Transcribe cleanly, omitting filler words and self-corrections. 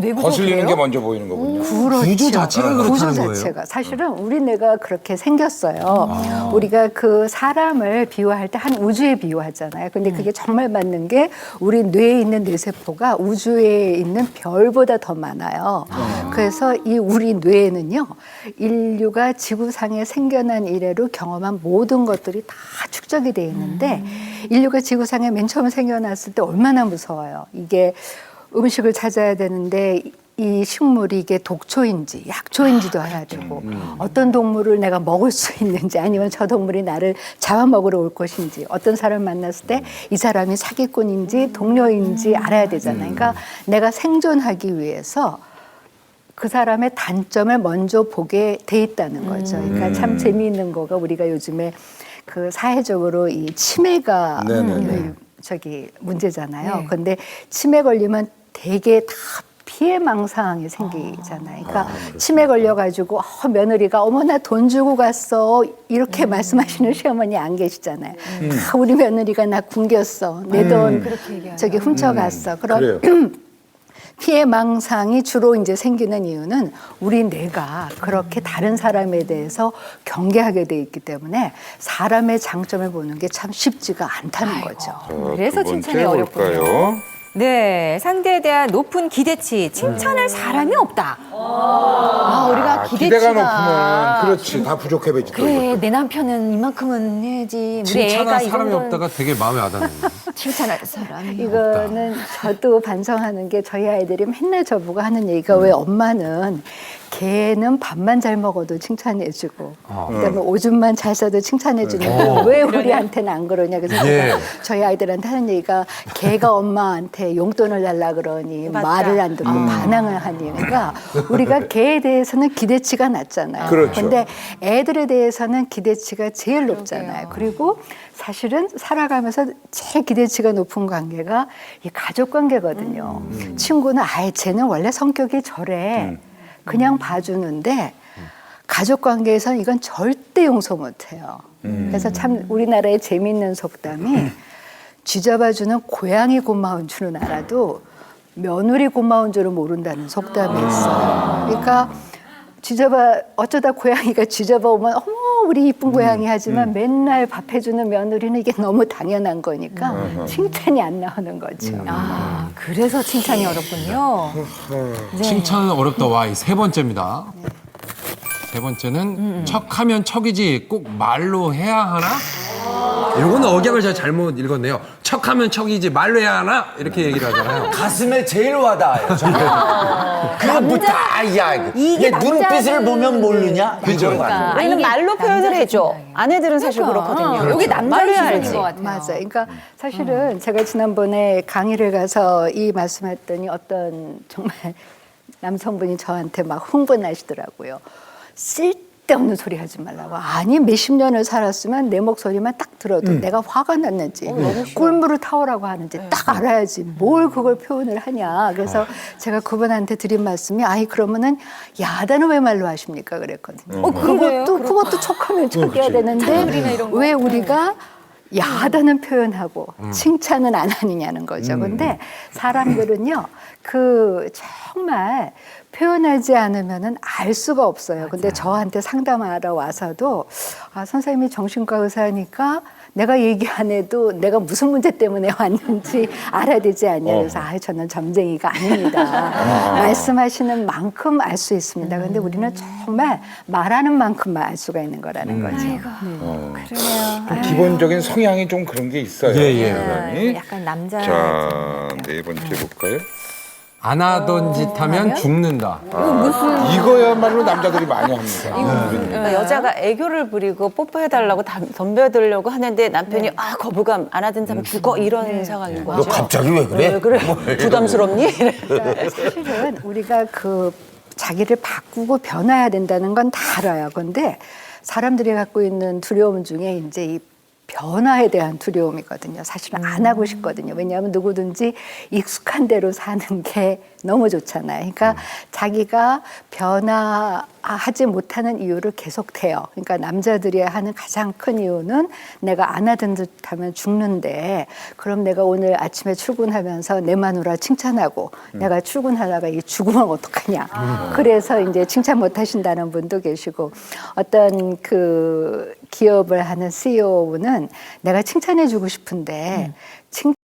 거슬리는 게 먼저 보이는 거군요. 그렇죠. 구조 자체가 그렇다는 구조 거예요? 자체가 사실은 우리 뇌가 그렇게 생겼어요. 우리가 그 사람을 비유할 때 한 우주에 비유하잖아요. 근데 그게 정말 맞는 게 우리 뇌에 있는 뇌세포가 우주에 있는 별보다 더 많아요. 그래서 이 우리 뇌에는요, 인류가 지구상에 생겨난 이래로 경험한 모든 것들이 다 축적이 돼 있는데 인류가 지구상에 맨 처음 생겨났을 때 얼마나 무서워요. 이게 음식을 찾아야 되는데 이 식물이 이게 독초인지 약초인지도 알아야 되고 어떤 동물을 내가 먹을 수 있는지 아니면 저 동물이 나를 잡아먹으러 올 것인지 어떤 사람을 만났을 때 이 사람이 사기꾼인지 동료인지 알아야 되잖아요. 그러니까 내가 생존하기 위해서 그 사람의 단점을 먼저 보게 돼 있다는 거죠. 그러니까 참 재미있는 거가 우리가 요즘에 그 사회적으로 이 치매가 저기 문제잖아요. 근데 치매 걸리면 되게 다 피해망상이 생기잖아요. 그러니까 치매 걸려가지고 며느리가 어머나 돈 주고 갔어 이렇게 말씀하시는 시어머니 안 계시잖아요. 다 우리 며느리가 나 굶겼어. 내 돈 저기 훔쳐갔어. 그런 피해망상이 주로 이제 생기는 이유는 우리 뇌가 그렇게 다른 사람에 대해서 경계하게 돼 있기 때문에 사람의 장점을 보는 게 참 쉽지가 않다는 거죠. 그래서 칭찬이 어렵군요. 네, 상대에 대한 높은 기대치, 칭찬할 사람이 없다. 우리가 기대가 높으면 그렇지 다 부족해 보이지. 그래, 내 남편은 이만큼은 해야지. 우리 애가 칭찬할 이 사람이 정도는 없다가 되게 마음에 와닿네요. 칭찬할 사람이 이거는 저도 반성하는 게 저희 아이들이 맨날 저보고 하는 얘기가 왜 엄마는 개는 밥만 잘 먹어도 칭찬해주고 그다음에 오줌만 잘 싸도 칭찬해주는데 왜 우리한테는 안 그러냐. 그래서 제가 저희 아이들한테 하는 얘기가 개가 엄마한테 용돈을 달라 그러니 말을 안 듣고 반항을 하니. 그러니까 우리가 개에 대해서는 기대치가 낮잖아요. 그렇죠. 근데 애들에 대해서는 기대치가 제일 높잖아요. 그리고 사실은 살아가면서 제일 기대치가 높은 관계가 이 가족 관계거든요. 친구는 아예 쟤는 원래 성격이 저래. 그냥 봐주는데 가족 관계에서는 이건 절대 용서 못해요. 그래서 참 우리나라의 재미있는 속담이 쥐잡아주는 고양이 고마운 줄은 알아도 며느리 고마운 줄은 모른다는 속담이 있어요. 그러니까 어쩌다 고양이가 쥐잡아 오면 어머 우리 이쁜 고양이 하지만 맨날 밥 해주는 며느리는 이게 너무 당연한 거니까 칭찬이 안 나오는 거죠. 그래서 칭찬이 어렵군요. 칭찬은 어렵다. 와, 세 번째입니다. 세 번째는 척하면 척이지 꼭 말로 해야 하나? 이거는 억양을 제가 잘못 읽었네요. 척하면 척이지 말로 해야 하나? 이렇게 얘기를 하잖아요. 가슴에 제일 와닿아요. 그거부터 야 이게 눈빛을 보면 모르냐? 그러니까 우리는 말로 표현을 해줘. 아내들은 사실 그렇거든요. 여기 남자의 시선인 것 같아요. 맞아요. 그러니까 사실은 제가 지난번에 강의를 가서 이 말씀했더니 어떤 정말 남성분이 저한테 막 흥분하시더라고요. 쓸데없는 소리 하지 말라고. 아니 몇십 년을 살았으면 내 목소리만 딱 들어도 내가 화가 났는지 꿀물을 타오라고 하는지 딱 알아야지 뭘 그걸 표현을 하냐. 그래서 제가 그분한테 드린 말씀이 아이 그러면은 야단은 왜 말로 하십니까 그랬거든요. 그것도 척하면 척해야 되는데 왜 우리가 야단은 표현하고 칭찬은 안 하느냐는 거죠. 근데 사람들은요 그 정말 표현하지 않으면은 알 수가 없어요. 근데 저한테 상담하러 와서도 선생님이 정신과 의사니까 내가 얘기 안 해도 내가 무슨 문제 때문에 왔는지 알아야 되지 않냐. 그래서 저는 점쟁이가 아닙니다. 말씀하시는 만큼 알 수 있습니다. 근데 우리는 정말 말하는 만큼만 알 수가 있는 거라는 거죠. 좀 기본적인 성향이 좀 그런 게 있어요. 사람이. 약간 남자. 자, 네 번째 볼까요? 안 하던 짓 하면 죽는다. 이거야말로 남자들이 많이 합니다. 그러니까 여자가 애교를 부리고 뽀뽀해달라고 덤벼들려고 하는데 남편이 거부감 안 하던 사람 죽어 이런 상황인 거죠. 너 갑자기 왜 그래? 왜 그래? 부담스럽니? 그러니까 사실은 우리가 그 자기를 바꾸고 변화해야 된다는 건 다 알아요. 근데 사람들이 갖고 있는 두려움 중에 이제 이 변화에 대한 두려움이거든요. 사실은 안 하고 싶거든요. 왜냐하면 누구든지 익숙한 대로 사는 게 너무 좋잖아요. 그러니까 자기가 변화하지 못하는 이유를 계속 대요. 그러니까 남자들이 하는 가장 큰 이유는 내가 안 하던 듯 하면 죽는데 그럼 내가 오늘 아침에 출근하면서 내 마누라 칭찬하고 내가 출근하다가 이 죽으면 어떡하냐. 그래서 이제 칭찬 못 하신다는 분도 계시고 어떤 그 기업을 하는 CEO는 내가 칭찬해 주고 싶은데